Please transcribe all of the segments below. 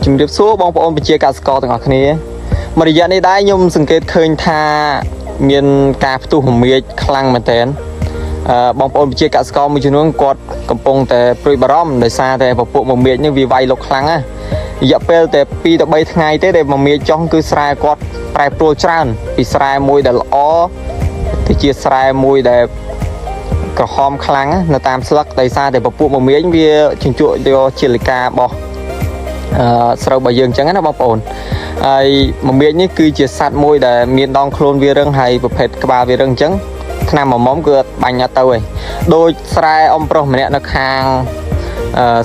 ជំរាបសួរបងប្អូនប្រជាកសិករទាំងអស់គ្នាមករយៈនេះដែរខ្ញុំសង្កេតឃើញថាមានការផ្ទុះរមាចខ្លាំងមែនទែនបងប្អូនប្រជាកសិករមួយចំនួនគាត់កំពុងតែព្រួយបារម្ភដោយសារតែពពួករមាចនេះវាវាយលុកខ្លាំងណារយៈពេលតែ2ទៅ3ថ្ងៃទេដែលរមាចចុះគឺស្រែគាត់ប្រែប្រួលច្រើនពីស្រែមួយដែលល្អទៅជាស្រែមួយដែលក្រហមខ្លាំងនៅតាមស្លឹកដោយសារតែពពួករមាចវាជញ្ជក់យកជាលិការបស់ស្រូវរបស់យើងអញ្ចឹងណាបងប្អូនហើយមមាញនេះគឺជាសត្វមួយដែលមានដងខ្លួនវារឹងហើយប្រភេទក្បាលវារឹងអញ្ចឹងថ្នាំមុំគឺអត់បាញ់អត់ទៅទេដូចស្រែអ៊ំប្រុសម្នាក់នៅខាង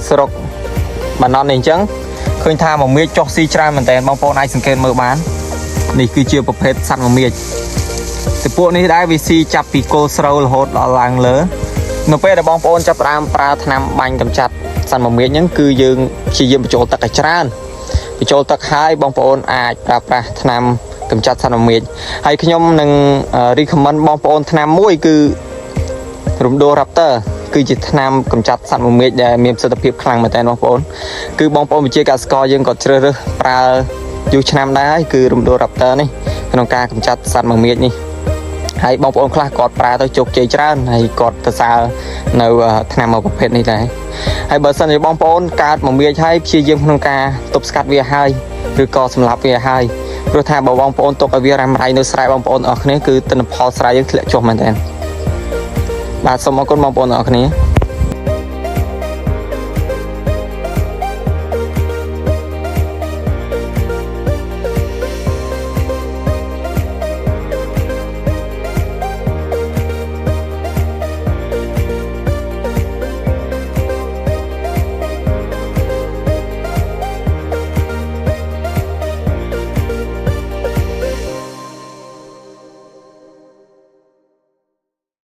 ស្រុកបាណន់នេះអញ្ចឹងឃើញថាមមាញចុះស៊ីច្រើនមែនតើបងប្អូនអាចសង្កេតមើលបាននេះគឺជាប្រភេទសត្វមមាញទៅពួកនេះដែរវាស៊ីចាប់ពីគល់ស្រូវរហូតដល់ឡើងលើនៅពេលដែលបងប្អូនចាប់ផ្ដើមប្រើថ្នាំបាញ់កម្ចាត់សត្វមមាញហ្នឹងគឺយើងព្យាយាមបញ្ចូលទឹកឲ្យច្រើនបញ្ចូលទឹកហើយបងប្អូនអាចប្រើប្រាស់ថ្នាំកម្ចាត់សត្វមមាញហើយខ្ញុំនឹង recommend បងប្អូនថ្នាំមួយគឺ Rumdo Raptor គឺជាថ្នាំកម្ចាត់សត្វមមាញដែលមានប្រសិទ្ធភាពខ្លាំងមែនតើបងប្អូនគឺបងប្អូនវិជាកសិករយើងក៏ជ្រើសរើសប្រើយូរឆ្នាំដែរហើយគឺ Rumdo Raptor នេះក្នុងការកម្ចាត់សត្វមមាញនេះហើយបងប្អូនខ្លះគាត់ប្រើទៅជោគជ័យច្រើនហើយគាត់ទៅសើនៅថ្នាំមួយប្រភេទនេះដែរហើយបើសិនជាបងប្អូនកើតមមាញហើយព្យាយាមក្នុងការទប់ស្កាត់វាហើយឬក៏សម្លាប់វាហើយព្រោះថាបើបងប្អូនទុកឲ្យវារ៉ាំរ៉ៃនៅស្រែបងប្អូនអរគ្នាគឺទិន្នផលស្រែយើងធ្លាក់ចុះមែនទែនបាទសូមអរគុណបងប្អូនអរគ្នា